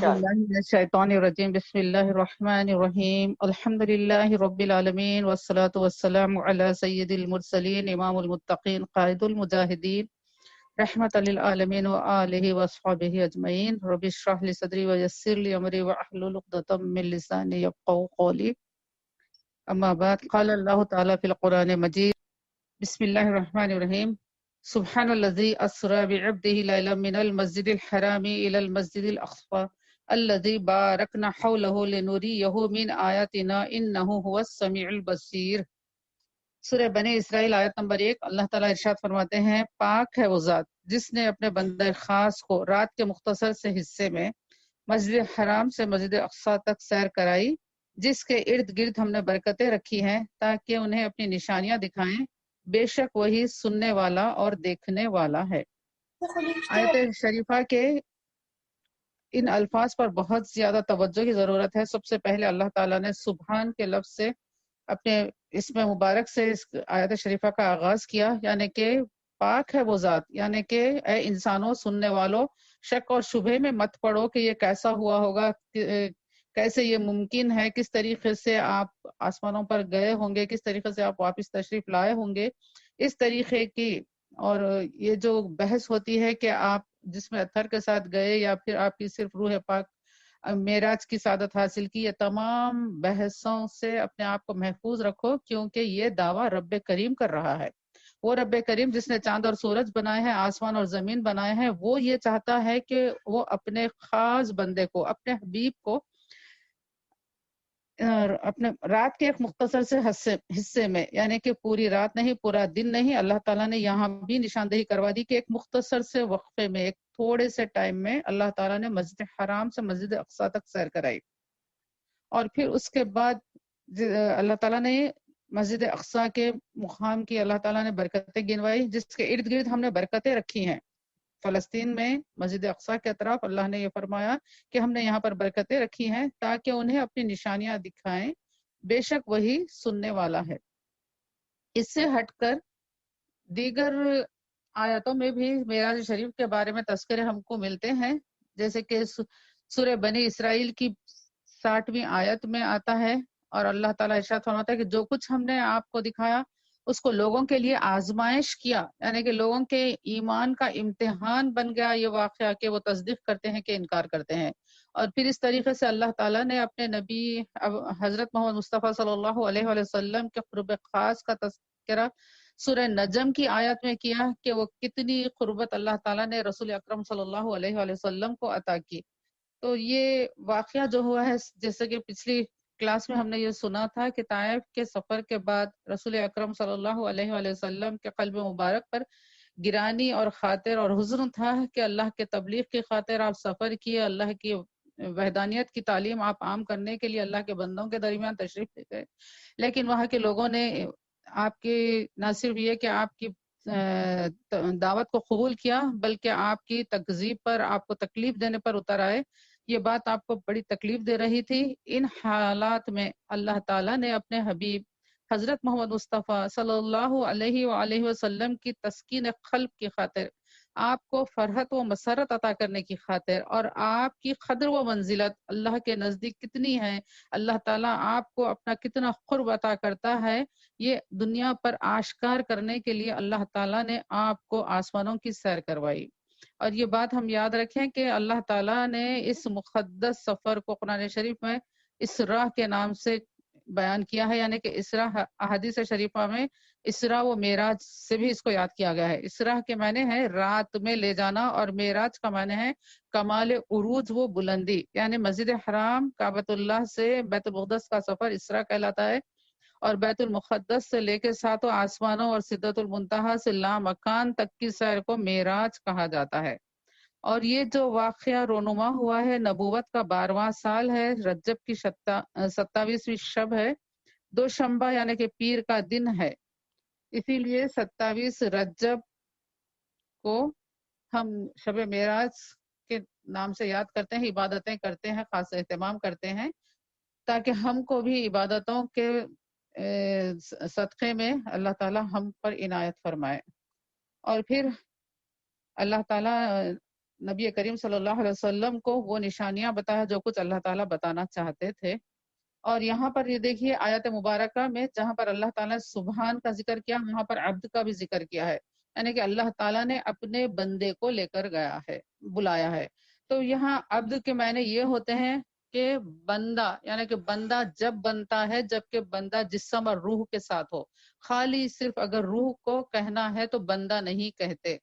باللہ من الشیطان الرجیم بسم اللہ الرحمن الرحیم الحمد للہ رب العالمین والصلاة والسلام علی سید المرسلین امام المتقین قائد المجاہدین رحمت للعالمین وآلہ واصحابہ اجمعین رب اشرح لی صدری ویسر لی امری واحلل عقدۃ من لسانی یفقهوا قولی اما بعد قال اللہ تعالی فی القرآن المجید بسم اللہ الرحمن الرحیم سبحان الذی اسری بعبده لیلا من المسجد الحرام الی المسجد الاقصى الذی بارکنا حولہ لنریہ من آیاتنا انہ هو السمیع البصیر۔ سورہ بنی اسرائیل آیت نمبر 1۔ اللہ تعالیٰ ارشاد فرماتے ہیں، پاک ہے وہ ذات جس نے اپنے بندہ خاص کو رات کے مختصر سے حصے میں مسجد حرام سے مسجد اقصیٰ تک سیر کرائی، جس کے ارد گرد ہم نے برکتیں رکھی ہیں تاکہ انہیں اپنی نشانیاں دکھائیں، بے شک وہی سننے والا اور دیکھنے والا ہے۔ آیت شریفہ کے ان الفاظ پر بہت زیادہ توجہ کی ضرورت ہے۔ سب سے پہلے اللہ تعالیٰ نے سبحان کے لفظ سے اپنے اسم مبارک سے اس آیت شریفہ کا آغاز کیا، یعنی کہ پاک ہے وہ ذات، یعنی کہ اے انسانوں سننے والوں، شک اور شبہ میں مت پڑو کہ یہ کیسا ہوا ہوگا، کیسے یہ ممکن ہے، کس طریقے سے آپ آسمانوں پر گئے ہوں گے، کس طریقے سے آپ واپس تشریف لائے ہوں گے، اس طریقے کی۔ اور یہ جو بحث ہوتی ہے کہ آپ جس میں اتھر کے ساتھ گئے یا پھر آپ کی صرف روح پاک معراج کی سعادت حاصل کی، یہ تمام بحثوں سے اپنے آپ کو محفوظ رکھو، کیونکہ یہ دعویٰ رب کریم کر رہا ہے۔ وہ رب کریم جس نے چاند اور سورج بنائے ہیں، آسمان اور زمین بنائے ہیں، وہ یہ چاہتا ہے کہ وہ اپنے خاص بندے کو، اپنے حبیب کو اپنے رات کے ایک مختصر سے حصے میں، یعنی کہ پوری رات نہیں، پورا دن نہیں، اللہ تعالیٰ نے یہاں بھی نشاندہی کروا دی کہ ایک مختصر سے وقفے میں، ایک تھوڑے سے ٹائم میں اللہ تعالیٰ نے مسجد حرام سے مسجد اقصیٰ تک سیر کرائی۔ اور پھر اس کے بعد اللہ تعالیٰ نے مسجد اقصیٰ کے مقام کی اللہ تعالیٰ نے برکتیں گنوائی، جس کے ارد گرد ہم نے برکتیں رکھی ہیں۔ فلسطین میں مسجد اقصیٰ کے اطراف اللہ نے یہ فرمایا کہ ہم نے یہاں پر برکتیں رکھی ہیں تاکہ انہیں اپنی نشانیاں دکھائیں، بے شک وہی سننے والا ہے۔ اس سے ہٹ کر دیگر آیاتوں میں بھی معراج شریف کے بارے میں تذکرے ہم کو ملتے ہیں، جیسے کہ سورہ بنی اسرائیل کی 60ویں آیت میں آتا ہے، اور اللہ تعالیٰ ارشاد فرماتا ہے کہ جو کچھ ہم نے آپ کو دکھایا اس کو لوگوں کے لیے آزمائش کیا، یعنی کہ لوگوں کے ایمان کا امتحان بن گیا یہ واقعہ کہ وہ تصدیق کرتے ہیں کہ انکار کرتے ہیں۔ اور پھر اس طریقے سے اللہ تعالیٰ نے اپنے نبی حضرت محمد مصطفیٰ صلی اللہ علیہ وآلہ وسلم کے قرب خاص کا تذکرہ سورہ نجم کی آیت میں کیا کہ وہ کتنی قربت اللہ تعالیٰ نے رسول اکرم صلی اللہ علیہ وآلہ وسلم کو عطا کی۔ تو یہ واقعہ جو ہوا ہے، جیسے کہ پچھلی کلاس میں ہم نے یہ سنا تھا کہ طائف کے سفر کے بعد رسول اکرم صلی اللہ علیہ وآلہ وسلم کے قلب مبارک پر گرانی اور خاطر اور حزن تھا کہ اللہ کے تبلیغ کی خاطر آپ سفر کیے، اللہ کی وحدانیت کی تعلیم آپ عام کرنے کے لیے اللہ کے بندوں کے درمیان تشریف لے گئے، لیکن وہاں کے لوگوں نے آپ کی نہ صرف یہ کہ آپ کی دعوت کو قبول کیا، بلکہ آپ کی تکذیب پر، آپ کو تکلیف دینے پر اتر آئے۔ یہ بات آپ کو بڑی تکلیف دے رہی تھی۔ ان حالات میں اللہ تعالیٰ نے اپنے حبیب حضرت محمد مصطفیٰ صلی اللہ علیہ وآلہ وسلم کی تسکین قلب کی خاطر، آپ کو فرحت و مسرت عطا کرنے کی خاطر، اور آپ کی قدر و منزلت اللہ کے نزدیک کتنی ہے، اللہ تعالیٰ آپ کو اپنا کتنا قرب عطا کرتا ہے، یہ دنیا پر آشکار کرنے کے لیے اللہ تعالیٰ نے آپ کو آسمانوں کی سیر کروائی۔ اور یہ بات ہم یاد رکھیں کہ اللہ تعالیٰ نے اس مقدس سفر کو قرآن شریف میں اسراء کے نام سے بیان کیا ہے، یعنی کہ اسراء احادیث شریفہ میں اسراء و معراج سے بھی اس کو یاد کیا گیا ہے۔ اسراء کے معنی ہے رات میں لے جانا، اور معراج کا معنی ہے کمال عروج و بلندی، یعنی مسجد حرام کعبۃ اللہ سے بیت المقدس کا سفر اسراء کہلاتا ہے، اور بیت المقدس سے لے کے ساتوں آسمانوں اور سدرۃ المنتہا سے لامکان تک کی سیر کو معراج کہا جاتا ہے۔ اور یہ جو واقعہ رونما ہوا ہے، نبوت کا 12واں سال ہے، رجب کی 27ویں شب ہے، دوشنبہ یعنی کہ پیر کا دن ہے، اسی لیے 27 رجب کو ہم شب معراج کے نام سے یاد کرتے ہیں، عبادتیں کرتے ہیں، خاص اہتمام کرتے ہیں، تاکہ ہم کو بھی عبادتوں کے صدقے میں اللہ تعالی ہم پر عنایت فرمائے۔ اور پھر اللہ تعالیٰ نبی کریم صلی اللہ علیہ وسلم کو وہ نشانیاں بتایا جو کچھ اللہ تعالیٰ بتانا چاہتے تھے۔ اور یہاں پر یہ دیکھیے آیت مبارکہ میں جہاں پر اللہ تعالیٰ نے سبحان کا ذکر کیا، وہاں پر عبد کا بھی ذکر کیا ہے، یعنی کہ اللہ تعالیٰ نے اپنے بندے کو لے کر گیا ہے، بلایا ہے۔ تو یہاں عبد کے معنی یہ ہوتے ہیں کہ بندہ، یعنی کہ بندہ جب بنتا ہے جبکہ بندہ جسم اور روح کے ساتھ ہو۔ خالی صرف اگر روح کو کہنا ہے تو بندہ نہیں کہتے،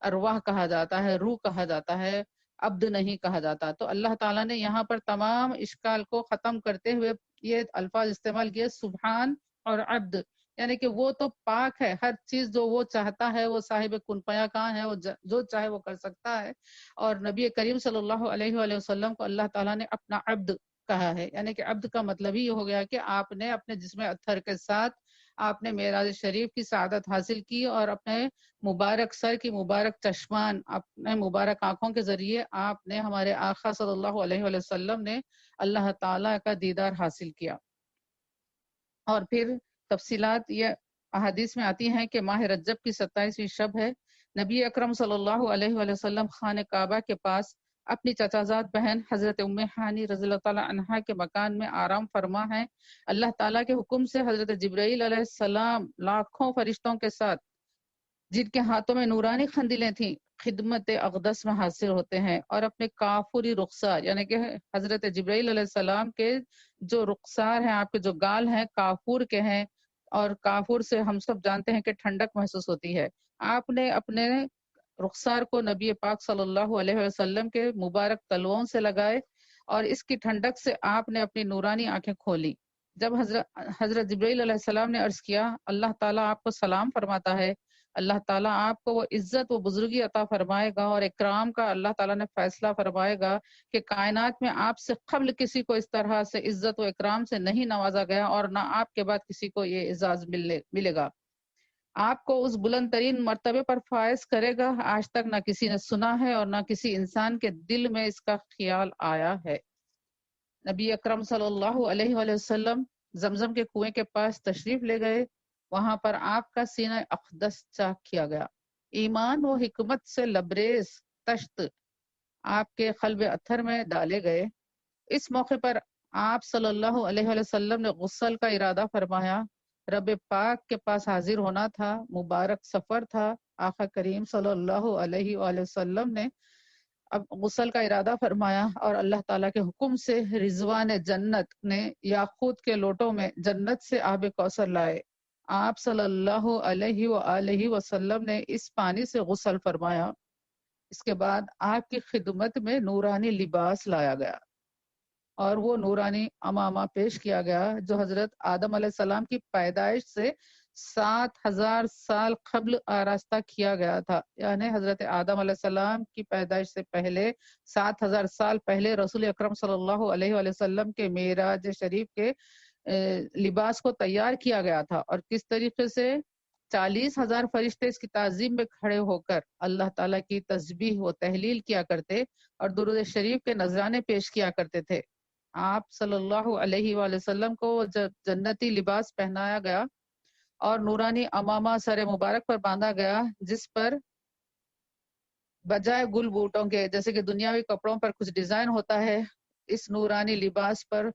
ارواح کہا جاتا ہے، روح کہا جاتا ہے، عبد نہیں کہا جاتا۔ تو اللہ تعالیٰ نے یہاں پر تمام اشکال کو ختم کرتے ہوئے یہ الفاظ استعمال کیے، سبحان اور عبد، یعنی کہ وہ تو پاک ہے، ہر چیز جو وہ چاہتا ہے، وہ صاحب کن پیا کہاں ہے، وہ جو چاہے وہ کر سکتا ہے۔ اور نبی کریم صلی اللہ علیہ وآلہ وسلم کو اللہ تعالیٰ نے اپنا عبد کہا ہے، یعنی کہ عبد کا مطلب ہی یہ ہو گیا کہ آپ نے اپنے جسم اطہر کے ساتھ آپ نے معراج شریف کی سعادت حاصل کی، اور اپنے مبارک سر کی مبارک چشمان، اپنے مبارک آنکھوں کے ذریعے آپ نے ہمارے آقا صلی اللہ علیہ وآلہ وسلم نے اللہ تعالیٰ کا دیدار حاصل کیا۔ اور پھر تفصیلات یہ احادیث میں آتی ہیں کہ ماہ رجب کی 27ویں شب ہے، نبی اکرم صلی اللہ علیہ وآلہ وسلم خانہ کعبہ کے پاس اپنی چچازاد بہن حضرت ام ہانی رضی اللہ تعالیٰ عنہا کے مکان میں آرام فرما ہے۔ اللہ تعالیٰ کے حکم سے حضرت جبرائیل علیہ السلام لاکھوں فرشتوں کے ساتھ، جن کے ہاتھوں میں نورانی خندلیں تھیں، خدمت اقدس میں حاضر ہوتے ہیں، اور اپنے کافوری رخسار، یعنی کہ حضرت جبرائیل علیہ السلام کے جو رخسار ہیں، آپ کے جو گال ہیں، کافور کے ہیں، اور کافور سے ہم سب جانتے ہیں کہ ٹھنڈک محسوس ہوتی ہے۔ آپ نے اپنے رخسار کو نبی پاک صلی اللہ علیہ وسلم کے مبارک تلوؤں سے لگائے، اور اس کی ٹھنڈک سے آپ نے اپنی نورانی آنکھیں کھولی۔ جب حضرت جبرائیل علیہ السلام نے عرض کیا، اللہ تعالیٰ آپ کو سلام فرماتا ہے، اللہ تعالیٰ آپ کو وہ عزت و بزرگی عطا فرمائے گا اور اکرام کا اللہ تعالیٰ نے فیصلہ فرمائے گا کہ کائنات میں آپ سے قبل کسی کو اس طرح سے عزت و اکرام سے نہیں نوازا گیا، اور نہ آپ کے بعد کسی کو یہ اعزاز ملے گا۔ آپ کو اس بلند ترین مرتبے پر فائز کرے گا، آج تک نہ کسی نے سنا ہے اور نہ کسی انسان کے دل میں اس کا خیال آیا ہے۔ نبی اکرم صلی اللہ علیہ وآلہ وسلم زمزم کے کنویں کے پاس تشریف لے گئے، وہاں پر آپ کا سینہ اقدس چاک کیا گیا، ایمان و حکمت سے لبریز تشت آپ کے قلب اطہر میں ڈالے گئے۔ اس موقع پر آپ صلی اللہ علیہ وآلہ وسلم نے غسل کا ارادہ فرمایا، رب پاک کے پاس حاضر ہونا تھا، مبارک سفر تھا۔ آقا کریم صلی اللہ علیہ وآلہ وسلم نے اب غسل کا ارادہ فرمایا، اور اللہ تعالیٰ کے حکم سے رضوان جنت نے یاقوت کے لوٹوں میں جنت سے آب کوثر لائے۔ آپ صلی اللہ علیہ وآلہ وسلم نے اس پانی سے غسل فرمایا۔ اس کے بعد آپ کی خدمت میں نورانی لباس لایا گیا، اور وہ نورانی امامہ پیش کیا گیا جو حضرت آدم علیہ السلام کی پیدائش سے 7000 سال قبل آراستہ کیا گیا تھا، یعنی حضرت آدم علیہ السلام کی پیدائش سے پہلے 7000 سال پہلے رسول اکرم صلی اللہ علیہ وآلہ وسلم کے معراج شریف کے لباس کو تیار کیا گیا تھا، اور کس طریقے سے 40,000 فرشتے اس کی تعظیم میں کھڑے ہو کر اللہ تعالیٰ کی تسبیح و تحلیل کیا کرتے اور درود شریف کے نذرانے پیش کیا کرتے تھے۔ آپ صلی اللہ علیہ وآلہ وسلم کو جنتی لباس پہنایا گیا اور نورانی امامہ سر مبارک پر باندھا گیا، جس پر بجائے گل بوٹوں کے، جیسے کہ دنیاوی کپڑوں پر کچھ ڈیزائن ہوتا ہے، اس نورانی لباس پر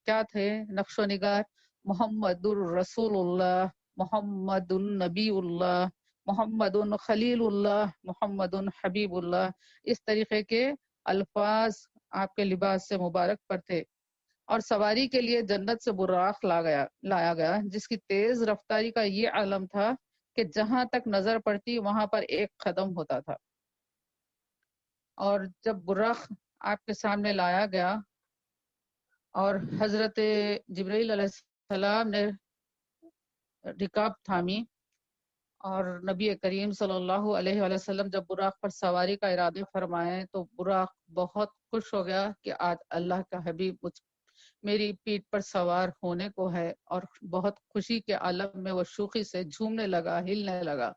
کیا تھے نقش و نگار؟ محمد الرسول اللہ، محمد النبی اللہ، محمد خلیل اللہ، محمد حبیب اللہ، اس طریقے کے الفاظ آپ کے لباس سے مبارک پر تھے۔ اور سواری کے لیے جنت سے براق لایا گیا، جس کی تیز رفتاری کا یہ علم تھا کہ جہاں تک نظر پڑتی وہاں پر ایک قدم ہوتا تھا۔ اور جب براق آپ کے سامنے لایا گیا اور حضرت جبرائیل علیہ السلام نے رکاب تھامی، اور نبی کریم صلی اللہ علیہ وآلہ وسلم جب براق پر سواری کا ارادہ فرمائے تو براق بہت خوش ہو گیا کہ آج اللہ کا حبیب میری پیٹھ پر سوار ہونے کو ہے، اور بہت خوشی کے عالم میں وہ شوخی سے جھومنے لگا، ہلنے لگا۔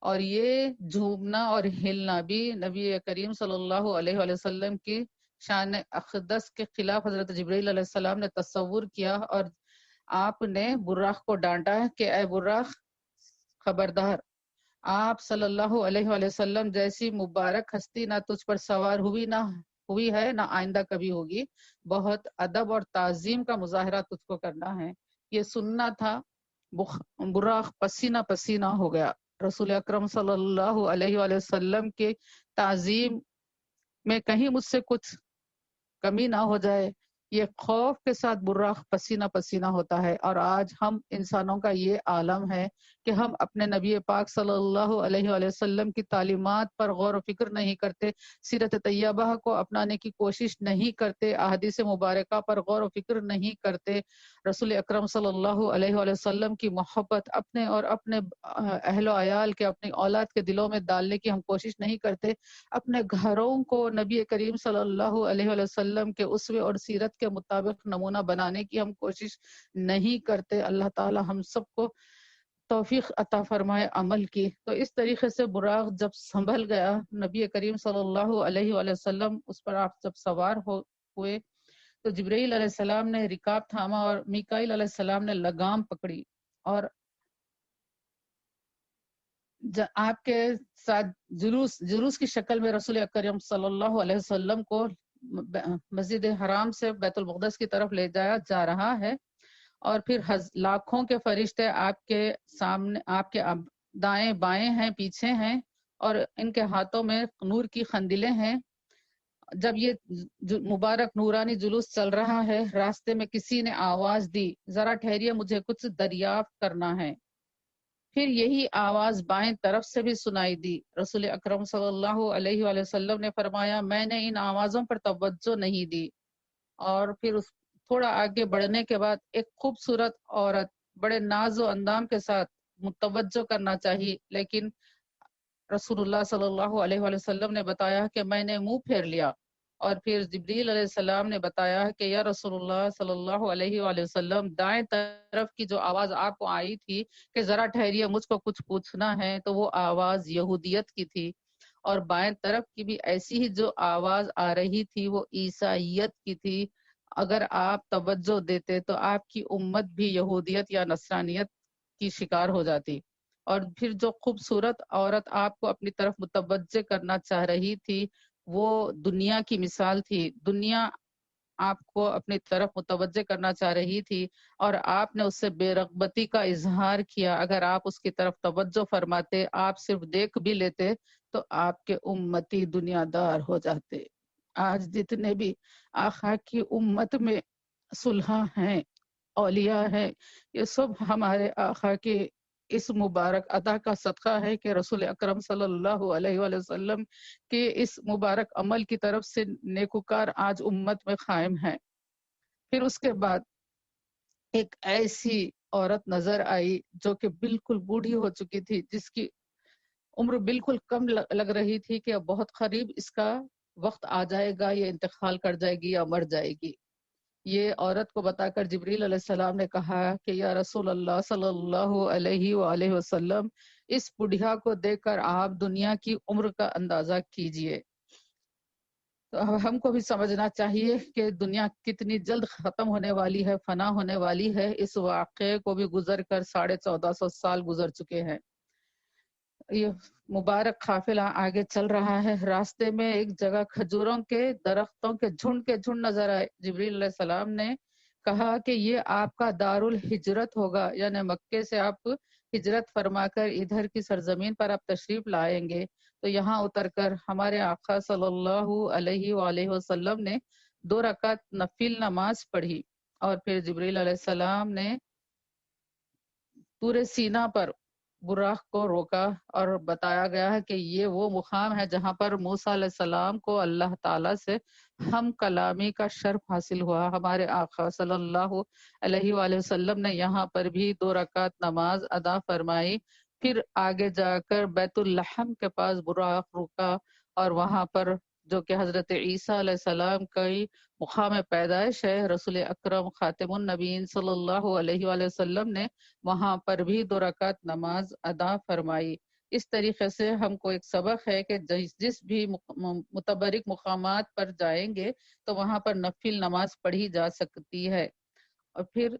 اور یہ جھومنا اور ہلنا بھی نبی کریم صلی اللہ علیہ وآلہ وسلم کی شان اقدس کے خلاف حضرت جبرائیل علیہ السلام نے تصور کیا، اور آپ نے براق کو ڈانٹا کہ اے براق خبردار، آپ صلی اللہ علیہ وآلہ وسلم جیسی مبارک ہستی نہ تجھ پر سوار ہوئی ہے نہ آئندہ کبھی ہوگی. بہت ادب اور تعظیم کا مظاہرہ تجھ کو کرنا ہے. یہ سننا تھا. براق پسینہ پسینہ ہو گیا. رسول اکرم صلی اللہ علیہ وآلہ وسلم کی تعظیم میں کہیں مجھ سے کچھ کمی نہ ہو جائے. یہ خوف کے ساتھ براق پسینہ پسینہ ہوتا ہے. اور آج ہم انسانوں کا یہ عالم ہے کہ ہم اپنے نبی پاک صلی اللہ علیہ وآلہ وسلم کی تعلیمات پر غور و فکر نہیں کرتے، سیرت طیبہ کو اپنانے کی کوشش نہیں کرتے، احادیث مبارکہ پر غور و فکر نہیں کرتے، رسول اکرم صلی اللہ علیہ وآلہ وسلم کی محبت اپنے اور اپنے اہل و عیال کے، اپنی اولاد کے دلوں میں ڈالنے کی ہم کوشش نہیں کرتے، اپنے گھروں کو نبی کریم صلی اللہ علیہ وآلہ وسلم کے اسوے اور سیرت کے مطابق نمونہ بنانے کی ہم کوشش نہیں کرتے. اللہ تعالی ہم سب کو توفیق عطا فرمائے عمل کی. تو اس طریقے سے براق جب سنبھل گیا، نبی کریم صلی اللہ علیہ وآلہ وسلم اس پر آپ جب سوار ہوئے تو جبرائیل علیہ السلام نے رکاب تھاما اور میکائیل علیہ السلام نے لگام پکڑی اور آپ کے ساتھ جلوس کی شکل میں رسول اکرم صلی اللہ علیہ وسلم کو مسجد حرام سے بیت المقدس کی طرف لے جایا جا رہا ہے. اور پھر لاکھوں کے فرشتے آپ کے سامنے، آپ کے دائیں بائیں ہیں، پیچھے ہیں، اور ان کے ہاتھوں میں نور کی قندیلیں ہیں. جب یہ مبارک نورانی جلوس چل رہا ہے، راستے میں کسی نے آواز دی، ذرا ٹھہریے، مجھے کچھ دریافت کرنا ہے. پھر یہی آواز بائیں طرف سے بھی سنائی دی. رسول اکرم صلی اللہ علیہ وآلہ وسلم نے فرمایا، میں نے ان آوازوں پر توجہ نہیں دی. اور پھر تھوڑا آگے بڑھنے کے بعد ایک خوبصورت عورت بڑے ناز و اندام کے ساتھ متوجہ کرنا چاہیے، لیکن رسول اللہ صلی اللہ علیہ وآلہ وسلم نے بتایا کہ میں نے منہ پھیر لیا. اور پھر جبریل علیہ السلام نے بتایا کہ یا رسول اللہ صلی اللہ علیہ وآلہ وسلم، دائیں طرف کی جو آواز آپ کو آئی تھی کہ ذرا ٹھہریے، مجھ کو کچھ پوچھنا ہے، تو وہ آواز یہودیت کی تھی. اور بائیں طرف کی بھی ایسی ہی جو آواز آ رہی تھی وہ عیسائیت کی تھی. اگر آپ توجہ دیتے تو آپ کی امت بھی یہودیت یا نصرانیت کی شکار ہو جاتی. اور پھر جو خوبصورت عورت آپ کو اپنی طرف متوجہ کرنا چاہ رہی تھی وہ دنیا کی مثال تھی. دنیا آپ کو اپنی طرف متوجہ کرنا چاہ رہی تھی اور آپ نے اس سے بے رغبتی کا اظہار کیا. اگر آپ اس کی طرف توجہ فرماتے، آپ صرف دیکھ بھی لیتے، تو آپ کے امتی دنیا دار ہو جاتے. آج جتنے بھی آقا کی امت میں صلحاء ہیں، اولیاء ہیں، یہ سب ہمارے آقا کے اس مبارک ادا کا صدقہ ہے کہ رسول اکرم صلی اللہ علیہ وآلہ وسلم کے اس مبارک عمل کی طرف سے نیکوکار آج امت میں قائم ہیں. پھر اس کے بعد ایک ایسی عورت نظر آئی جو کہ بالکل بوڑھی ہو چکی تھی، جس کی عمر بالکل کم لگ رہی تھی کہ اب بہت قریب اس کا وقت آ جائے گا، یہ انتقال کر جائے گی یا مر جائے گی. یہ عورت کو بتا کر جبریل علیہ السلام نے کہا کہ یا رسول اللہ صلی اللہ علیہ وآلہ وسلم، اس بڑھیا کو دیکھ کر آپ دنیا کی عمر کا اندازہ کیجئے. تو ہم کو بھی سمجھنا چاہیے کہ دنیا کتنی جلد ختم ہونے والی ہے، فنا ہونے والی ہے. اس واقعے کو بھی گزر کر 1450 سال گزر چکے ہیں. یہ مبارک قافلہ آگے چل رہا ہے. راستے میں ایک جگہ کھجوروں کے درختوں کے جھنڈ نظر آئے. جبریل علیہ السلام نے کہا کہ یہ آپ کا دارالحجرت ہوگا، یعنی مکے سے آپ ہجرت فرما کر ادھر کی سرزمین پر آپ تشریف لائیں گے. تو یہاں اتر کر ہمارے آقا صلی اللہ علیہ وآلہ وسلم نے 2 رکعت نفل نماز پڑھی. اور پھر جبریل علیہ السلام نے طور سینا پر براق کو روکا اور بتایا گیا ہے کہ یہ وہ مقام ہے جہاں پر موسیٰ علیہ السلام کو اللہ تعالیٰ سے ہم کلامی کا شرف حاصل ہوا. ہمارے آقا صلی اللہ علیہ وآلہ وسلم نے یہاں پر بھی 2 رکعت نماز ادا فرمائی. پھر آگے جا کر بیت اللحم کے پاس براق رکا اور وہاں پر جو کہ حضرت عیسیٰ علیہ السلام کی مقام پیدائش ہے، رسول اکرم خاتم النبیین صلی اللہ علیہ وآلہ وسلم نے وہاں پر بھی 2 رکعت نماز ادا فرمائی. اس طریقے سے ہم کو ایک سبق ہے کہ جس بھی متبرک مقامات پر جائیں گے تو وہاں پر نفل نماز پڑھی جا سکتی ہے. اور پھر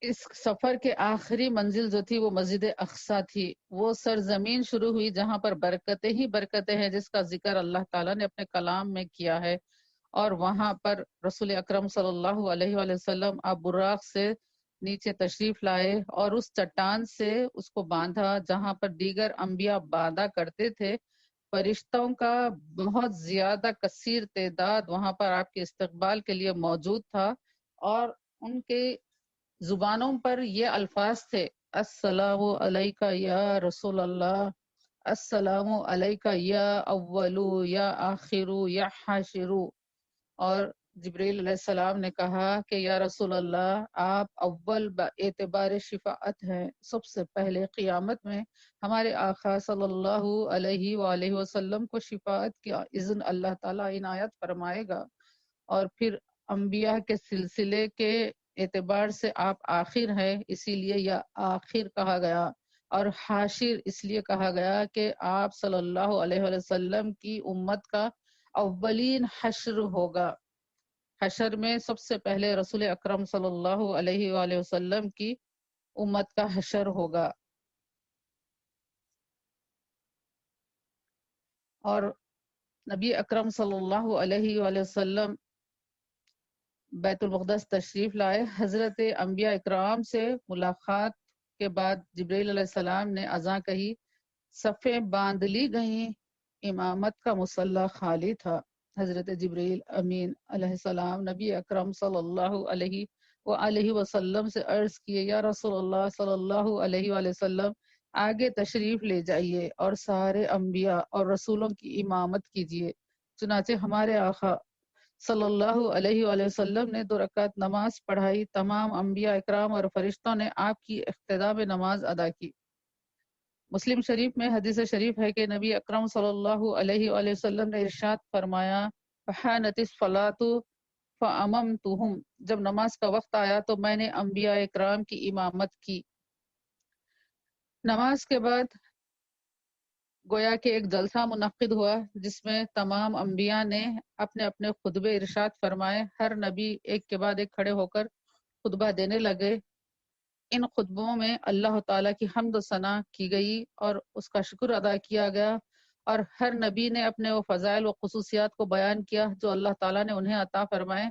اس سفر کے آخری منزل جو تھی وہ مسجد اقصی تھی. وہ سرزمین شروع ہوئی جہاں پر برکتیں ہی برکتیں ہیں، جس کا ذکر اللہ تعالیٰ نے اپنے کلام میں کیا ہے. اور وہاں پر رسول اکرم صلی اللہ علیہ وآلہ وسلم آپ براق سے نیچے تشریف لائے اور اس چٹان سے اس کو باندھا جہاں پر دیگر انبیاء باندھا کرتے تھے. فرشتوں کا بہت زیادہ کثیر تعداد وہاں پر آپ کے استقبال کے لیے موجود تھا، اور ان کے زبانوں پر یہ الفاظ تھے: السلام علیکہ یا رسول اللہ، السلام علیکہ یا اولو یا آخرو یا حاشرو. اور جبریل علیہ السلام نے کہا کہ یا رسول اللہ، آپ اول اعتبار شفاعت ہیں، سب سے پہلے قیامت میں ہمارے آقا صلی اللہ علیہ وآلہ وسلم کو شفاعت کی اذن اللہ تعالیٰ عنایت فرمائے گا. اور پھر انبیاء کے سلسلے کے اعتبار سے آپ آخر ہیں، اسی لیے یا آخر کہا گیا. اور حاشر اس لیے کہا گیا کہ آپ صلی اللہ علیہ وسلم کی امت کا اولین حشر ہوگا. حشر میں سب سے پہلے رسول اکرم صلی اللہ علیہ وآلہ وسلم کی امت کا حشر ہوگا. اور نبی اکرم صلی اللہ علیہ وآلہ وسلم بیت المقدس تشریف لائے. حضرت انبیاء اکرام سے ملاقات کے بعد جبریل علیہ السلام نے اذان کہی، صفیں باندھ لی گئیں، امامت کا مصلی خالی تھا. حضرت جبریل امین علیہ السلام نبی اکرم صلی اللہ علیہ وآلہ وسلم سے عرض کیے، یا رسول اللہ صلی اللہ علیہ وآلہ وسلم، آگے تشریف لے جائیے اور سارے انبیاء اور رسولوں کی امامت کیجیے. چنانچہ ہمارے آقا صلی اللہ علیہ وآلہ وسلم نے 2 رکعت نماز پڑھائی. تمام انبیاء اکرام اور فرشتوں نے آپ کی اقتداء میں نماز ادا کی. مسلم شریف میں حدیث شریف ہے کہ نبی اکرم صلی اللہ علیہ وآلہ وسلم نے ارشاد فرمایا، فحانت الصلاۃ فاممتہم، جب نماز کا وقت آیا تو میں نے انبیاء اکرام کی امامت کی. نماز کے بعد گویا کہ ایک جلسہ منعقد ہوا جس میں تمام انبیاء نے اپنے اپنے خطبے ارشاد فرمائے. ہر نبی ایک کے بعد ایک کھڑے ہو کر خطبہ دینے لگے. ان خطبوں میں اللہ تعالیٰ کی حمد و ثنا کی گئی اور اس کا شکر ادا کیا گیا، اور ہر نبی نے اپنے وہ فضائل و خصوصیات کو بیان کیا جو اللہ تعالیٰ نے انہیں عطا فرمائے.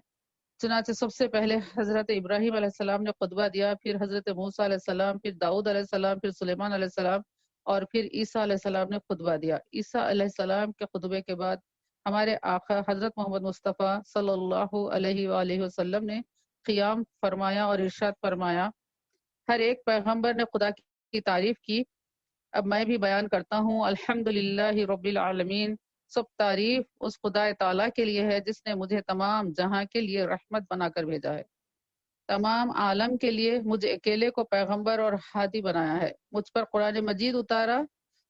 چنانچہ سب سے پہلے حضرت ابراہیم علیہ السلام نے خطبہ دیا، پھر حضرت موسیٰ علیہ السلام، پھر داؤد علیہ السلام، پھر سلیمان علیہ السلام، اور پھر عیسیٰ علیہ السلام نے خطبہ دیا. عیسیٰ علیہ السلام کے خطبے کے بعد ہمارے آقا حضرت محمد مصطفیٰ صلی اللہ علیہ وآلہ وسلم نے قیام فرمایا اور ارشاد فرمایا، ہر ایک پیغمبر نے خدا کی تعریف کی، اب میں بھی بیان کرتا ہوں. الحمدللہ رب العالمین، سب تعریف اس خدا تعالیٰ کے لیے ہے جس نے مجھے تمام جہاں کے لیے رحمت بنا کر بھیجا ہے. تمام عالم کے لیے مجھے اکیلے کو پیغمبر اور ہادی بنایا ہے. مجھ پر قرآن مجید اتارا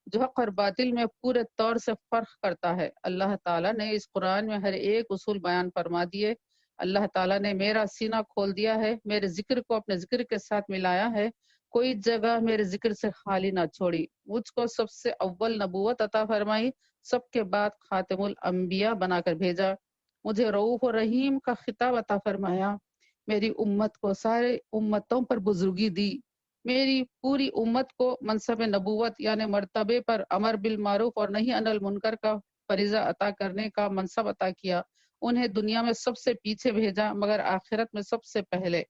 جو حق اور باطل میں پورے طور سے فرق کرتا ہے. اللہ تعالیٰ نے اس قرآن میں ہر ایک اصول بیان فرما دیے. اللہ تعالیٰ نے میرا سینہ کھول دیا ہے، میرے ذکر کو اپنے ذکر کے ساتھ ملایا ہے، کوئی جگہ میرے ذکر سے خالی نہ چھوڑی. مجھ کو سب سے اول نبوت عطا فرمائی، سب کے بعد خاتم الانبیاء بنا کر بھیجا. مجھے رؤوف و رحیم کا خطاب عطا فرمایا. میری امت کو سارے امتوں پر بزرگی دی. میری پوری امت کو منصب نبوت یعنی مرتبے پر امر بالمعروف اور نہی عن المنکر کا فریضہ عطا کرنے کا منصب عطا کیا. انہیں دنیا میں سب سے پیچھے بھیجا مگر آخرت میں سب سے پہلے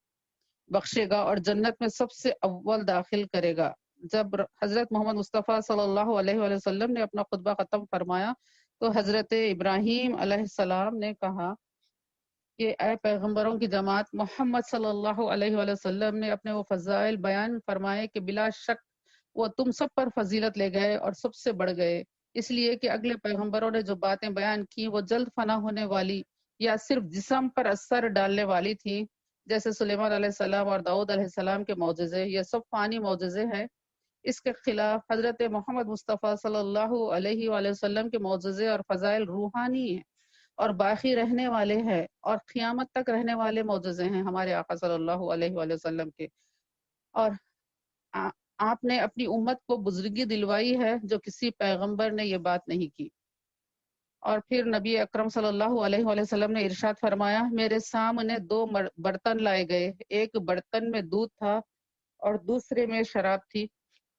بخشے گا اور جنت میں سب سے اول داخل کرے گا. جب حضرت محمد مصطفیٰ صلی اللہ علیہ وآلہ وسلم نے اپنا خطبہ ختم فرمایا تو حضرت ابراہیم علیہ السلام نے کہا کہ اے پیغمبروں کی جماعت، محمد صلی اللہ علیہ وآلہ وسلم نے اپنے وہ فضائل بیان فرمائے کہ بلا شک وہ تم سب پر فضیلت لے گئے اور سب سے بڑھ گئے، اس لیے کہ اگلے پیغمبروں نے جو باتیں بیان کی وہ جلد فنا ہونے والی یا صرف جسم پر اثر ڈالنے والی تھی، جیسے سلیمان علیہ السلام اور داؤد علیہ السلام کے معجزے. یہ سب فانی معجزے ہیں. اس کے خلاف حضرت محمد مصطفیٰ صلی اللہ علیہ وآلہ وسلم کے معجزے اور فضائل روحانی ہیں اور باقی رہنے والے ہیں اور قیامت تک رہنے والے معجزے ہیں ہمارے آقا صلی اللہ علیہ وآلہ وسلم کے. اور آپ نے اپنی امت کو بزرگی دلوائی ہے جو کسی پیغمبر نے یہ بات نہیں کی. اور پھر نبی اکرم صلی اللہ علیہ وآلہ وسلم نے ارشاد فرمایا، میرے سامنے دو برتن لائے گئے، ایک برتن میں دودھ تھا اور دوسرے میں شراب تھی۔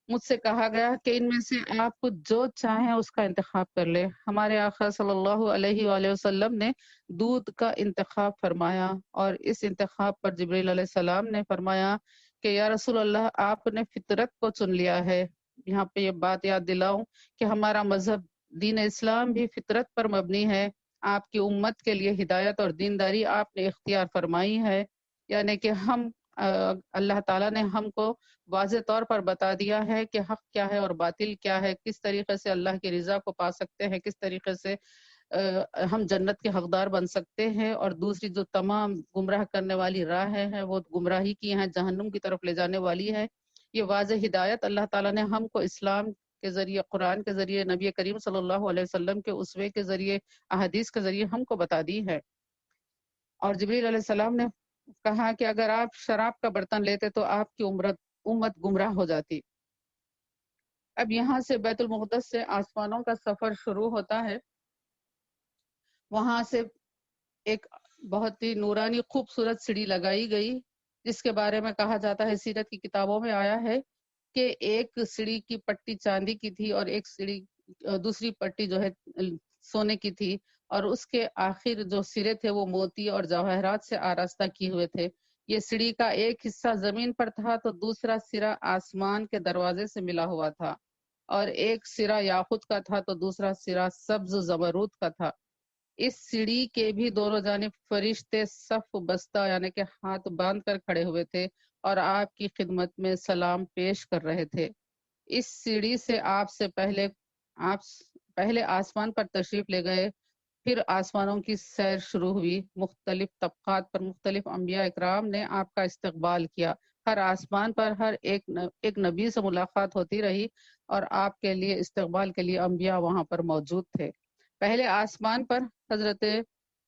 مجھ سے کہا گیا کہ ان میں سے آپ جو چاہیں اس کا انتخاب کر لے۔ ہمارے آقا صلی اللہ علیہ وآلہ وسلم نے دودھ کا انتخاب فرمایا، اور اس انتخاب پر جبریل علیہ السلام نے فرمایا کہ یا رسول اللہ، آپ نے فطرت کو چن لیا ہے۔ یہاں پہ یہ بات یاد دلاؤں کہ ہمارا مذہب دین اسلام بھی فطرت پر مبنی ہے۔ آپ کی امت کے لیے ہدایت اور دینداری آپ نے اختیار فرمائی ہے، یعنی کہ اللہ تعالیٰ نے ہم کو واضح طور پر بتا دیا ہے کہ حق کیا ہے اور باطل کیا ہے، کس طریقے سے اللہ کی رضا کو پا سکتے ہیں، کس طریقے سے ہم جنت کے حقدار بن سکتے ہیں، اور دوسری جو تمام گمراہ کرنے والی راہیں ہیں وہ گمراہی کی ہیں، جہنم کی طرف لے جانے والی ہے۔ یہ واضح ہدایت اللہ تعالیٰ نے ہم کو اسلام کے ذریعے، قرآن کے ذریعے، نبی کریم صلی اللہ علیہ وسلم کے اسوے کے ذریعے، احادیث کے ذریعے ہم کو بتا دی ہے۔ اور جبریل علیہ السلام نے کہا کہ اگر آپ شراب کا برتن لیتے تو آپ کی امت گمراہ ہو جاتی۔ اب یہاں سے بیت المقدس سے آسمانوں کا سفر شروع ہوتا ہے۔ وہاں سے ایک بہت ہی نورانی خوبصورت سیڑھی لگائی گئی، جس کے بارے میں کہا جاتا ہے، سیرت کی کتابوں میں آیا ہے کہ ایک سیڑھی کی پٹی چاندی کی تھی اور ایک سیڑھی دوسری پٹی جو ہے سونے کی تھی، اور اس کے آخر جو سرے تھے وہ موتی اور جواہرات سے آراستہ کیے ہوئے تھے۔ یہ سیڑھی کا ایک حصہ زمین پر تھا تو دوسرا سرا آسمان کے دروازے سے ملا ہوا تھا، اور ایک سرا یاقوت کا تھا تو دوسرا سرا سبز زمرود کا تھا۔ اس سیڑھی کے بھی دونوں جانب فرشتے صف بستہ یعنی کہ ہاتھ باندھ کر کھڑے ہوئے تھے اور آپ کی خدمت میں سلام پیش کر رہے تھے۔ اس سیڑھی سے آپ پہلے آسمان پر تشریف لے گئے، پھر آسمانوں کی سیر شروع ہوئی۔ مختلف طبقات پر مختلف انبیاء اکرام نے آپ کا استقبال کیا۔ ہر آسمان پر ہر ایک نبی سے ملاقات ہوتی رہی، اور آپ کے لیے استقبال کے لیے انبیاء وہاں پر موجود تھے۔ پہلے آسمان پر حضرت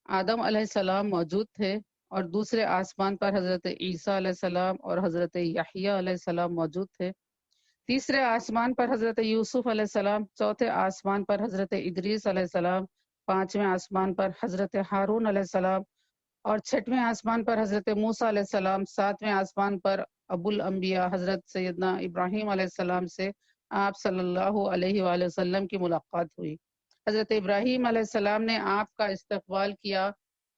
آدم علیہ السلام موجود تھے، اور دوسرے آسمان پر حضرت عیسیٰ علیہ السلام اور حضرت یحییٰ علیہ السلام موجود تھے۔ تیسرے آسمان پر حضرت یوسف علیہ السلام، چوتھے آسمان پر حضرت ادریس علیہ السلام، پانچویں آسمان پر حضرت ہارون علیہ السلام، اور چھٹویں آسمان پر حضرت موسیٰ علیہ السلام، ساتویں آسمان پر ابو الانبیاء حضرت سیدنا ابراہیم علیہ السلام سے آپ صلی اللہ علیہ وآلہ وسلم کی ملاقات ہوئی۔ حضرت ابراہیم علیہ السلام نے آپ کا استقبال کیا،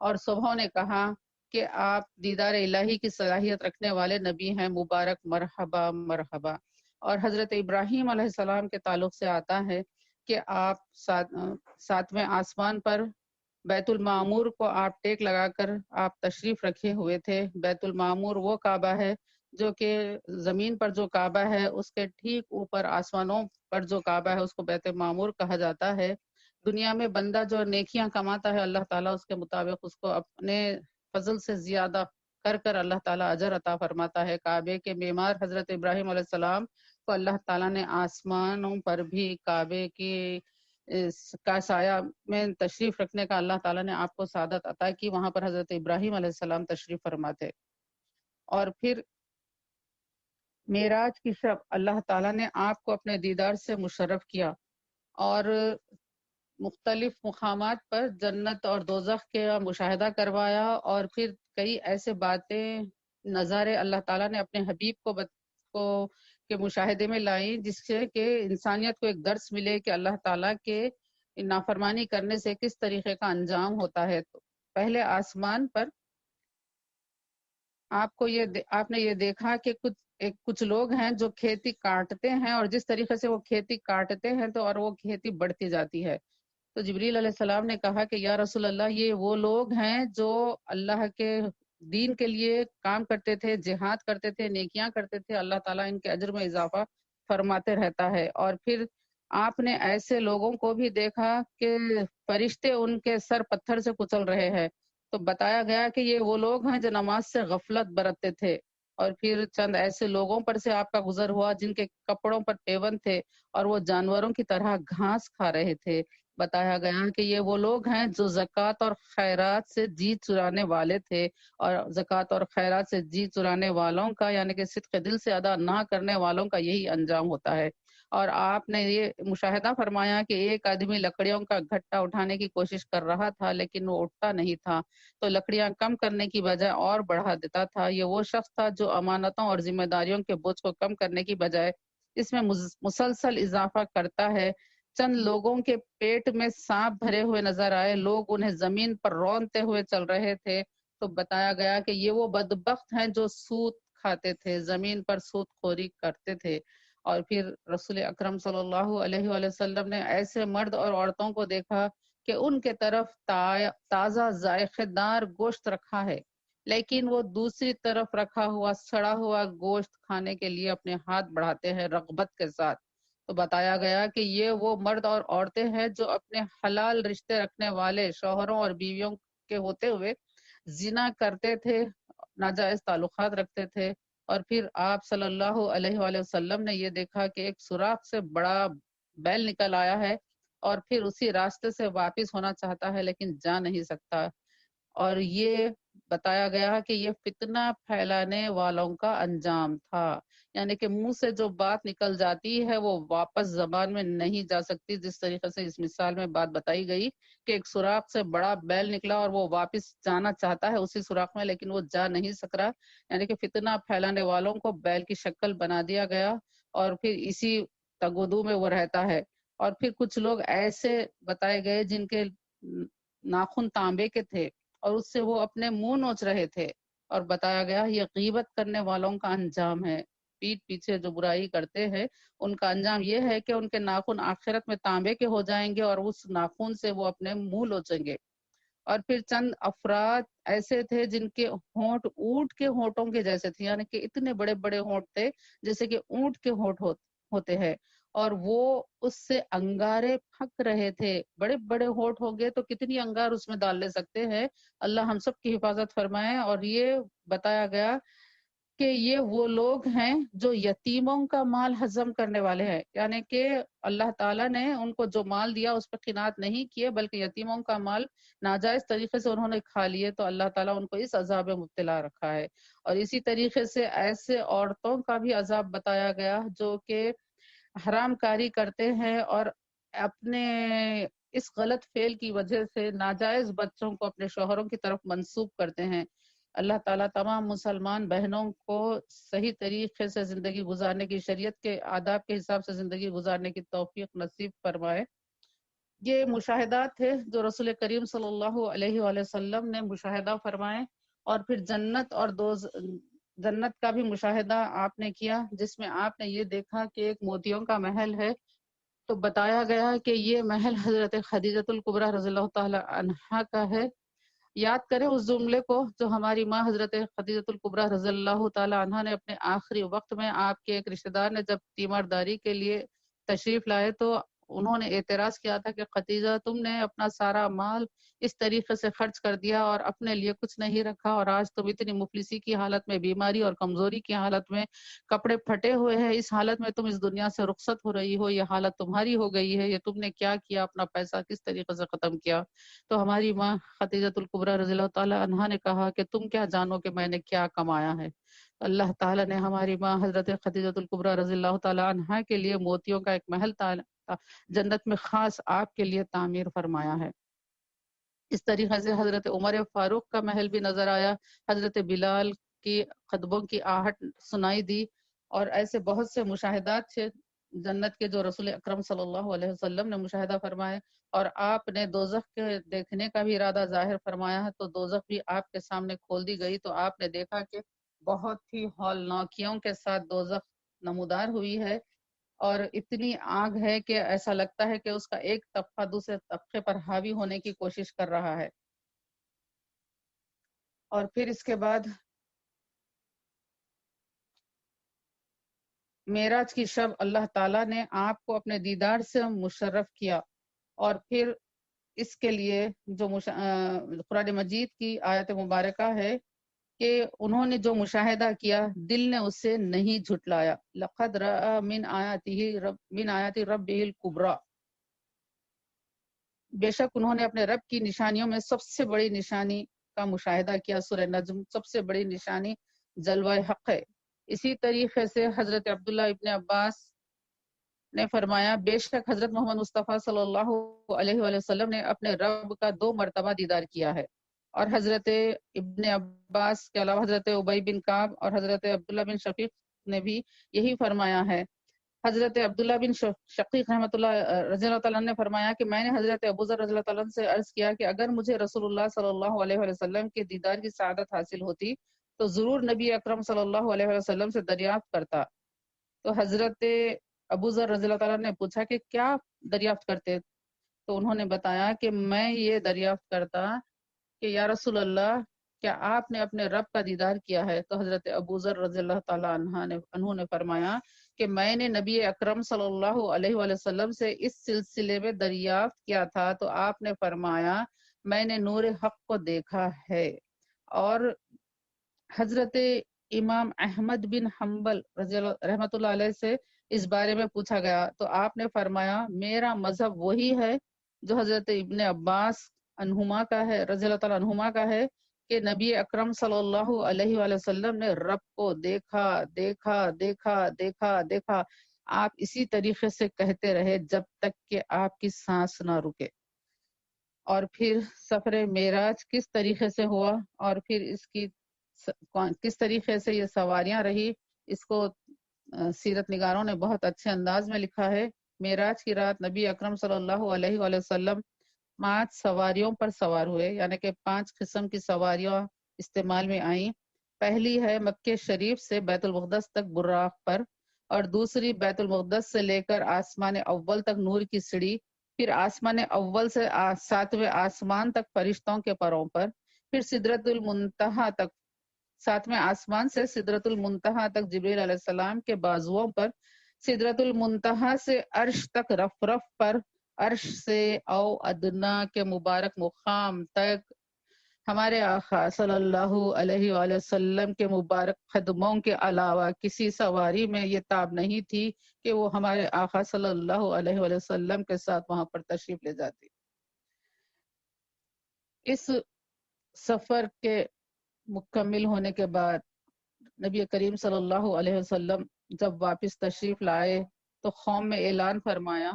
اور سبھوں نے کہا کہ آپ دیدار الہی کی صلاحیت رکھنے والے نبی ہیں، مبارک، مرحبا مرحبا۔ اور حضرت ابراہیم علیہ السلام کے تعلق سے آتا ہے کہ آپ ساتویں آسمان پر بیت المعمور کو آپ ٹیک لگا کر آپ تشریف رکھے ہوئے تھے۔ بیت المعمور وہ کعبہ ہے جو کہ زمین پر جو کعبہ ہے اس کے ٹھیک اوپر آسمانوں پر جو کعبہ ہے اس کو بیت المعمور کہا جاتا ہے۔ دنیا میں بندہ جو نیکیاں کماتا ہے، اللہ تعالیٰ اس کے مطابق اس کو اپنے فضل سے زیادہ کر اللہ تعالیٰ اجر عطا فرماتا ہے۔ کعبے کے معمار حضرت ابراہیم علیہ السلام کو اللہ تعالیٰ نے آسمانوں پر بھی کعبے کا سایہ میں تشریف رکھنے کا اللہ تعالیٰ نے آپ کو سعادت عطا کی، وہاں پر حضرت ابراہیم علیہ السلام تشریف فرماتے۔ اور پھر معراج کی شب اللہ تعالیٰ نے آپ کو اپنے دیدار سے مشرف کیا، اور مختلف مقامات پر جنت اور دوزخ کا مشاہدہ کروایا، اور پھر کئی ایسے باتیں، نظارے اللہ تعالیٰ نے اپنے حبیب کو کے مشاہدے میں لائی، جس سے کہ انسانیت کو ایک درس ملے کہ اللہ تعالیٰ کے نافرمانی کرنے سے کس طریقے کا انجام ہوتا ہے۔ تو پہلے آسمان پر آپ نے یہ دیکھا کہ کچھ لوگ ہیں جو کھیتی کاٹتے ہیں، اور جس طریقے سے وہ کھیتی کاٹتے ہیں تو اور وہ کھیتی بڑھتی جاتی ہے۔ تو جبریل علیہ السلام نے کہا کہ یا رسول اللہ، یہ وہ لوگ ہیں جو اللہ کے دین کے لیے کام کرتے تھے، جہاد کرتے تھے، نیکیاں کرتے تھے، اللہ تعالیٰ ان کے اجر میں اضافہ فرماتے رہتا ہے۔ اور پھر آپ نے ایسے لوگوں کو بھی دیکھا کہ فرشتے ان کے سر پتھر سے کچل رہے ہیں، تو بتایا گیا کہ یہ وہ لوگ ہیں جو نماز سے غفلت برتتے تھے۔ اور پھر چند ایسے لوگوں پر سے آپ کا گزر ہوا جن کے کپڑوں پر پیون تھے اور وہ جانوروں کی طرح گھاس کھا رہے تھے۔ بتایا گیا کہ یہ وہ لوگ ہیں جو زکوٰۃ اور خیرات سے جی چرانے والے تھے، اور زکوٰۃ اور خیرات سے جی چرانے والوں کا یعنی کہ صدق دل سے ادا نہ کرنے والوں کا یہی انجام ہوتا ہے۔ اور آپ نے یہ مشاہدہ فرمایا کہ ایک آدمی لکڑیوں کا گھٹا اٹھانے کی کوشش کر رہا تھا لیکن وہ اٹھتا نہیں تھا، تو لکڑیاں کم کرنے کی بجائے اور بڑھا دیتا تھا۔ یہ وہ شخص تھا جو امانتوں اور ذمہ داریوں کے بوجھ کو کم کرنے کی بجائے اس میں مسلسل اضافہ کرتا ہے۔ چند لوگوں کے پیٹ میں سانپ بھرے ہوئے نظر آئے، لوگ انہیں زمین پر رونتے ہوئے چل رہے تھے، تو بتایا گیا کہ یہ وہ بدبخت ہیں جو سود کھاتے تھے، زمین پر سود خوری کرتے تھے۔ اور پھر رسول اکرم صلی اللہ علیہ وآلہ وسلم نے ایسے مرد اور عورتوں کو دیکھا کہ ان کے طرف تازہ ذائقہ دار گوشت رکھا ہے، لیکن وہ دوسری طرف رکھا ہوا سڑا ہوا گوشت کھانے کے لیے اپنے ہاتھ بڑھاتے ہیں رغبت کے ساتھ۔ تو بتایا گیا کہ یہ وہ مرد اور عورتیں ہیں جو اپنے حلال رشتے رکھنے والے شوہروں اور بیویوں کے ہوتے ہوئے زنا کرتے تھے، ناجائز تعلقات رکھتے تھے۔ اور پھر آپ صلی اللہ علیہ وآلہ وسلم نے یہ دیکھا کہ ایک سوراخ سے بڑا بیل نکل آیا ہے اور پھر اسی راستے سے واپس ہونا چاہتا ہے لیکن جا نہیں سکتا، اور یہ بتایا گیا کہ یہ فتنہ پھیلانے والوں کا انجام تھا، یعنی کہ منہ سے جو بات نکل جاتی ہے وہ واپس زبان میں نہیں جا سکتی، جس طریقے سے اس مثال میں بات بتائی گئی کہ ایک سوراخ سے بڑا بیل نکلا اور وہ واپس جانا چاہتا ہے اسی سوراخ میں لیکن وہ جا نہیں سک رہا، یعنی کہ فتنہ پھیلانے والوں کو بیل کی شکل بنا دیا گیا اور پھر اسی تگودو میں وہ رہتا ہے۔ اور پھر کچھ لوگ ایسے بتائے گئے جن کے ناخن تانبے کے تھے اور اس سے وہ اپنے منہ نوچ رہے تھے، اور بتایا گیا یہ غیبت کرنے والوں کا انجام ہے، پیٹ پیچھے جو برائی کرتے ہیں ان کا انجام یہ ہے کہ ان کے ناخن آخرت میں تانبے کے ہو جائیں گے اور اس ناخن سے وہ اپنے منہ لوچیں گے۔ اور پھر چند افراد ایسے تھے جن کے ہونٹ اونٹ کے ہونٹوں کے جیسے تھے، یعنی کہ اتنے بڑے بڑے ہونٹ تھے جیسے کہ اونٹ کے ہونٹ ہوتے ہیں، اور وہ اس سے انگارے پھک رہے تھے۔ بڑے بڑے ہونٹ ہوں گے تو کتنی انگار اس میں ڈال لے سکتے ہیں، اللہ ہم سب کی حفاظت فرمائے۔ اور یہ بتایا گیا کہ یہ وہ لوگ ہیں جو یتیموں کا مال ہضم کرنے والے ہیں، یعنی کہ اللہ تعالیٰ نے ان کو جو مال دیا اس پہ قناعت نہیں کیے بلکہ یتیموں کا مال ناجائز طریقے سے انہوں نے کھا لیے، تو اللہ تعالیٰ ان کو اس عذاب میں مبتلا رکھا ہے۔ اور اسی طریقے سے ایسے عورتوں کا بھی عذاب بتایا گیا جو کہ حرام کاری کرتے ہیں اور اپنے اس غلط فعل کی وجہ سے ناجائز بچوں کو اپنے شوہروں کی طرف منسوب کرتے ہیں۔ اللہ تعالیٰ تمام مسلمان بہنوں کو صحیح طریقے سے زندگی گزارنے کی، شریعت کے آداب کے حساب سے زندگی گزارنے کی توفیق نصیب فرمائے۔ یہ مشاہدات تھے جو رسول کریم صلی اللہ علیہ وآلہ وسلم نے مشاہدہ فرمائے، اور پھر جنت کا بھی مشاہدہ آپ نے کیا جس میں آپ نے یہ دیکھا کہ ایک موتیوں کا محل ہے، تو بتایا گیا کہ یہ محل حضرت خدیجۃ الکبریٰ رضی اللہ تعالی عنہا کا ہے۔ یاد کریں اس جملے کو جو ہماری ماں حضرت خدیجۃ الکبریٰ رضی اللہ تعالی عنہا نے اپنے آخری وقت میں آپ کے ایک رشتہ دار نے جب تیمارداری کے لیے تشریف لائے تو انہوں نے اعتراض کیا تھا کہ خدیجہ تم نے اپنا سارا مال اس طریقے سے خرچ کر دیا اور اپنے لیے کچھ نہیں رکھا، اور آج تم اتنی مفلسی کی حالت میں، بیماری اور کمزوری کی حالت میں، کپڑے پھٹے ہوئے ہیں، اس حالت میں تم اس دنیا سے رخصت ہو رہی ہو، یہ حالت تمہاری ہو گئی ہے، یہ تم نے کیا کیا، اپنا پیسہ کس طریقے سے ختم کیا؟ تو ہماری ماں خدیجۃ الکبریٰ رضی اللہ تعالی عنہا نے کہا کہ تم کیا جانو کہ میں نے کیا کمایا ہے؟ اللہ تعالیٰ نے ہماری ماں حضرت خدیجۃ الکبریٰ رضی اللہ تعالی عنہا کے لیے موتیوں کا ایک محل جنت میں خاص آپ کے لیے تعمیر فرمایا ہے۔ اس طریقے سے حضرت عمر فاروق کا محل بھی نظر آیا، حضرت بلال کی خطبوں کی آہٹ سنائی دی، اور ایسے بہت سے مشاہدات تھے جنت کے جو رسول اکرم صلی اللہ علیہ وسلم نے مشاہدہ فرمائے۔ اور آپ نے دوزخ کے دیکھنے کا بھی ارادہ ظاہر فرمایا ہے، تو دوزخ بھی آپ کے سامنے کھول دی گئی، تو آپ نے دیکھا کہ بہت ہی ہولناکیوں کے ساتھ دوزخ نمودار ہوئی ہے، اور اتنی آگ ہے کہ ایسا لگتا ہے کہ اس کا ایک طبقہ دوسرے طبقے پر حاوی ہونے کی کوشش کر رہا ہے۔ اور پھر اس کے بعد معراج کی شب اللہ تعالیٰ نے آپ کو اپنے دیدار سے مشرف کیا، اور پھر اس کے لیے جو قرآن مجید کی آیت مبارکہ ہے کہ انہوں نے جو مشاہدہ کیا دل نے اسے نہیں جھٹلایا، لقد رأى من آیات ربہ الکبریٰ، بے شک انہوں نے اپنے رب کی نشانیوں میں سب سے بڑی نشانی کا مشاہدہ کیا۔ سورہ نجم سب سے بڑی نشانی جلوہ حق ہے۔ اسی طریقے سے حضرت عبداللہ ابن عباس نے فرمایا بے شک حضرت محمد مصطفیٰ صلی اللہ علیہ وآلہ وسلم نے اپنے رب کا 2 مرتبہ دیدار کیا ہے، اور حضرت ابن عباس کے علاوہ حضرت ابی بن کعب اور حضرت عبداللہ بن شقیق نے بھی یہی فرمایا ہے۔ حضرت عبداللہ بن شقیق رحمۃ اللہ رضی اللہ تعالیٰ عنہ نے فرمایا کہ میں نے حضرت ابو ذر رضی اللہ تعالیٰ عنہ سے عرض کیا کہ اگر مجھے رسول اللہ صلی اللہ علیہ وآلہ وسلم کے دیدار کی سعادت حاصل ہوتی تو ضرور نبی اکرم صلی اللہ علیہ وآلہ وسلم سے دریافت کرتا۔ تو حضرت ابو ذر رضی اللہ تعالیٰ نے پوچھا کہ کیا دریافت کرتے؟ تو انہوں نے بتایا کہ میں یہ دریافت کرتا کہ یا رسول اللہ کیا آپ نے اپنے رب کا دیدار کیا ہے؟ تو حضرت ابو ذر رضی اللہ تعالیٰ عنہ نے فرمایا کہ میں نے نبی اکرم صلی اللہ علیہ وآلہ وسلم سے اس سلسلے میں دریافت کیا تھا تو آپ نے فرمایا میں نے نور حق کو دیکھا ہے۔ اور حضرت امام احمد بن حنبل رحمۃ اللہ علیہ سے اس بارے میں پوچھا گیا تو آپ نے فرمایا میرا مذہب وہی ہے جو حضرت ابن عباس عنہما کا ہے رضی اللہ تعالیٰ عنہما کا ہے کہ نبی اکرم صلی اللہ علیہ وآلہ وسلم نے رب کو دیکھا دیکھا دیکھا دیکھا دیکھا۔ آپ اسی طریقے سے کہتے رہے جب تک کہ آپ کی سانس نہ رکے۔ اور پھر سفر معراج کس طریقے سے ہوا اور پھر اس کی کس طریقے سے یہ سواریاں رہی، اس کو سیرت نگاروں نے بہت اچھے انداز میں لکھا ہے۔ معراج کی رات نبی اکرم صلی اللہ علیہ وآلہ وسلم 5 سواریوں پر سوار ہوئے، یعنی کہ 5 قسم کی سواریاں استعمال میں آئیں۔ پہلی ہے مکہ شریف سے بیت المقدس تک براق پر، اور دوسری بیت المقدس سے لے کر آسمان اول تک نور کی سیڑھی، پھر آسمان اول سے 7ویں آسمان تک فرشتوں کے پروں پر، پھر سدرۃ المنتہا تک، 7ویں آسمان سے سدرۃ المنتہا تک جبریل علیہ السلام کے بازوؤں پر، سدرۃ المنتہا سے عرش تک رف رف پر، عرش سے او ادنا کے مبارک مقام تک ہمارے آقا صلی اللہ علیہ وآلہ وسلم کے مبارک قدموں کے علاوہ کسی سواری میں یہ تاب نہیں تھی کہ وہ ہمارے آقا صلی اللہ علیہ وآلہ وسلم کے ساتھ وہاں پر تشریف لے جاتی۔ اس سفر کے مکمل ہونے کے بعد نبی کریم صلی اللہ علیہ وسلم جب واپس تشریف لائے تو قوم میں اعلان فرمایا۔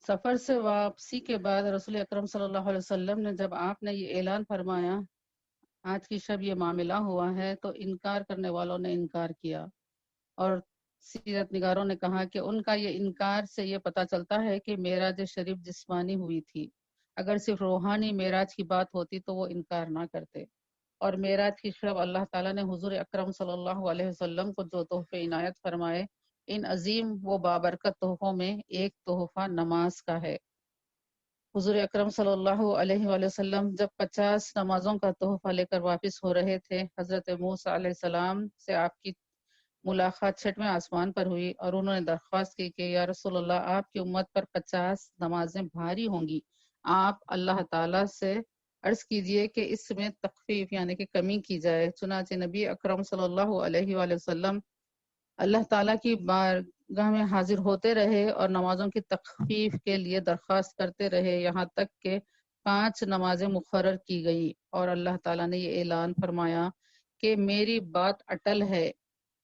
سفر سے واپسی کے بعد رسول اکرم صلی اللہ علیہ وسلم نے جب آپ نے یہ اعلان فرمایا آج کی شب یہ معاملہ ہوا ہے تو انکار کرنے والوں نے انکار کیا، اور سیرت نگاروں نے کہا کہ ان کا یہ انکار سے یہ پتہ چلتا ہے کہ معراج شریف جسمانی ہوئی تھی، اگر صرف روحانی معراج کی بات ہوتی تو وہ انکار نہ کرتے۔ اور معراج کی شب اللہ تعالیٰ نے حضور اکرم صلی اللہ علیہ وسلم کو جو تحفے عنایت فرمائے ان عظیم و بابرکت تحفوں میں ایک تحفہ نماز کا ہے۔ حضور اکرم صلی اللہ علیہ وآلہ وسلم جب 50 نمازوں کا تحفہ لے کر واپس ہو رہے تھے، حضرت موسیٰ علیہ السلام سے آپ کی ملاقات 6ویں آسمان پر ہوئی اور انہوں نے درخواست کی کہ یا رسول اللہ آپ کی امت پر 50 نمازیں بھاری ہوں گی، آپ اللہ تعالیٰ سے عرض کیجئے کہ اس میں تخفیف یعنی کہ کمی کی جائے۔ چنانچہ نبی اکرم صلی اللہ علیہ وآلہ وسلم اللہ تعالیٰ کی بارگاہ میں حاضر ہوتے رہے اور نمازوں کی تخفیف کے لیے درخواست کرتے رہے، یہاں تک کہ 5 نمازیں مقرر کی گئی اور اللہ تعالیٰ نے یہ اعلان فرمایا کہ میری بات اٹل ہے،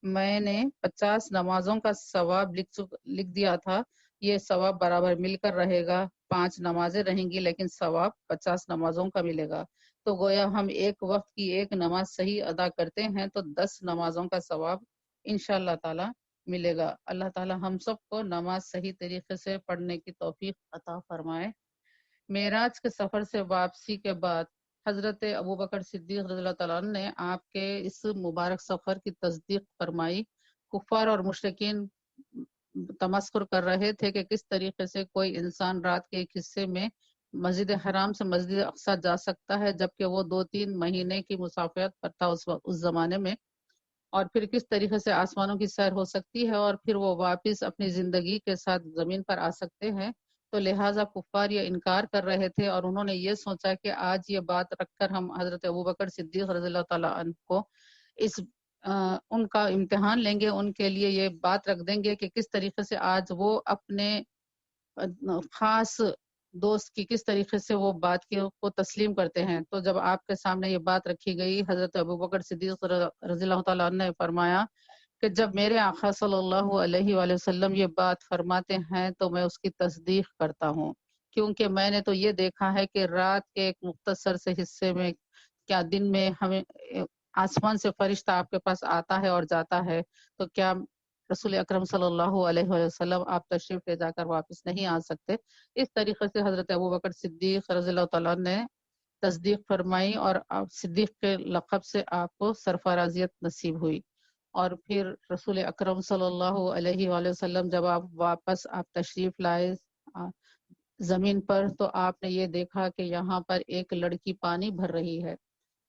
میں نے 50 نمازوں کا ثواب لکھ دیا تھا، یہ ثواب برابر مل کر رہے گا، 5 نمازیں رہیں گی لیکن ثواب 50 نمازوں کا ملے گا۔ تو گویا ہم ایک وقت کی ایک نماز صحیح ادا کرتے ہیں تو 10 نمازوں کا ثواب انشاءاللہ تعالی ملے گا۔ اللہ تعالی ہم سب کو نماز صحیح طریقے سے پڑھنے کی توفیق عطا فرمائے۔ معراج کے سفر سے واپسی کے بعد حضرت ابوبکر صدیق رضی اللہ تعالیٰ عنہ نے آپ کے اس مبارک سفر کی تصدیق فرمائی۔ کفار اور مشرکین تمسخر کر رہے تھے کہ کس طریقے سے کوئی انسان رات کے ایک حصے میں مسجد حرام سے مسجد اقصی جا سکتا ہے جبکہ وہ 2-3 مہینے کی مسافرت پر تھا اس زمانے میں، اور پھر کس طریقے سے آسمانوں کی سیر ہو سکتی ہے اور پھر وہ واپس اپنی زندگی کے ساتھ زمین پر آ سکتے ہیں۔ تو لہٰذا کفار یہ انکار کر رہے تھے اور انہوں نے یہ سوچا کہ آج یہ بات رکھ کر ہم حضرت ابوبکر صدیق رضی اللہ تعالیٰ عنہ کو ان کا امتحان لیں گے، ان کے لیے یہ بات رکھ دیں گے کہ کس طریقے سے آج وہ اپنے خاص دوست کی کس طریقے سے وہ بات کو تسلیم کرتے ہیں۔ تو جب آپ کے سامنے یہ بات رکھی گئی حضرت ابوبکر صدیق رضی اللہ تعالیٰ عنہ نے فرمایا کہ جب میرے آقا صلی اللہ علیہ وآلہ وسلم یہ بات فرماتے ہیں تو میں اس کی تصدیق کرتا ہوں، کیونکہ میں نے تو یہ دیکھا ہے کہ رات کے ایک مختصر سے حصے میں، کیا دن میں ہمیں آسمان سے فرشتہ آپ کے پاس آتا ہے اور جاتا ہے، تو کیا رسول اکرم صلی اللہ علیہ وآلہ وسلم آپ تشریف لے جا کر واپس نہیں آ سکتے؟ اس طریقے سے حضرت ابوبکر صدیق رضی اللہ تعالیٰ نے تصدیق فرمائی، اور آپ صدیق کے لقب سے آپ کو سرفرازیت نصیب ہوئی۔ اور پھر رسول اکرم صلی اللہ علیہ وآلہ وسلم جب آپ واپس تشریف لائے زمین پر، تو آپ نے یہ دیکھا کہ یہاں پر ایک لڑکی پانی بھر رہی ہے،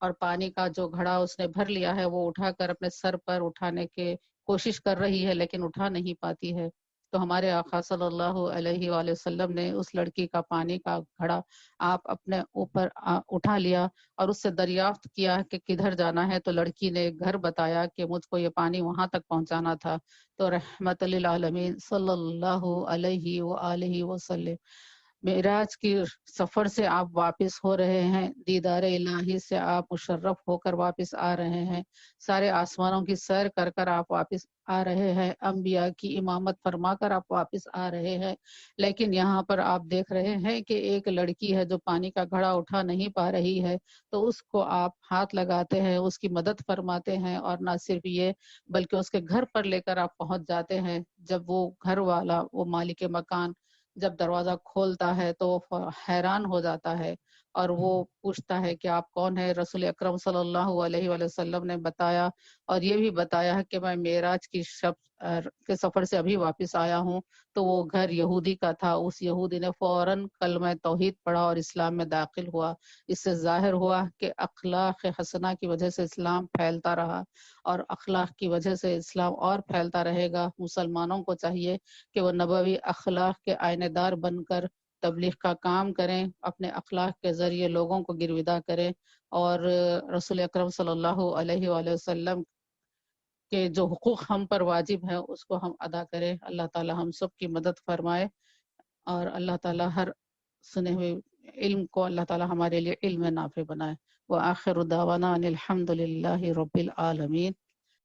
اور پانی کا جو گھڑا اس نے بھر لیا ہے وہ اٹھا کر اپنے سر پر اٹھانے کے کوشش کر رہی ہے، لیکن اٹھا نہیں پاتی ہے۔ تو ہمارے آقا صلی اللہ علیہ وآلہ وسلم نے اس لڑکی کا پانی کا گھڑا آپ اپنے اوپر اٹھا لیا اور اس سے دریافت کیا کہ کدھر جانا ہے، تو لڑکی نے گھر بتایا کہ مجھ کو یہ پانی وہاں تک پہنچانا تھا۔ تو رحمت للعالمین صلی اللہ علیہ وآلہ وسلم معراج کی سفر سے آپ واپس ہو رہے ہیں، دیدار الہی سے آپ مشرف ہو کر واپس آ رہے ہیں، سارے آسمانوں کی سیر کر کر آپ واپس آ رہے ہیں، انبیاء کی امامت فرما کر آپ واپس آ رہے ہیں، لیکن یہاں پر آپ دیکھ رہے ہیں کہ ایک لڑکی ہے جو پانی کا گھڑا اٹھا نہیں پا رہی ہے، تو اس کو آپ ہاتھ لگاتے ہیں، اس کی مدد فرماتے ہیں، اور نہ صرف یہ بلکہ اس کے گھر پر لے کر آپ پہنچ جاتے ہیں۔ جب وہ گھر والا، وہ مالک مکان جب دروازہ کھولتا ہے تو وہ حیران ہو جاتا ہے، اور وہ پوچھتا ہے کہ آپ کون ہیں؟ رسول اکرم صلی اللہ علیہ وآلہ وسلم نے بتایا، اور یہ بھی بتایا ہے کہ میں معراج کی شب کے سفر سے ابھی واپس آیا ہوں۔ تو وہ گھر یہودی کا تھا، اس یہودی نے فوراً کلمہ توحید پڑھا اور اسلام میں داخل ہوا۔ اس سے ظاہر ہوا کہ اخلاق حسنہ کی وجہ سے اسلام پھیلتا رہا، اور اخلاق کی وجہ سے اسلام اور پھیلتا رہے گا۔ مسلمانوں کو چاہیے کہ وہ نبوی اخلاق کے آئینہ دار بن کر تبلیغ کا کام کریں، اپنے اخلاق کے ذریعے لوگوں کو گرویدہ کریں، اور رسول اکرم صلی اللہ علیہ وآلہ وسلم کے جو حقوق ہم پر واجب ہیں اس کو ہم ادا کریں۔ اللہ تعالی ہم سب کی مدد فرمائے، اور اللہ تعالی ہر سنے ہوئے علم کو اللہ تعالی ہمارے لیے علم نافع بنائے۔ وآخر دعوانا ان الحمد للہ رب العالمین۔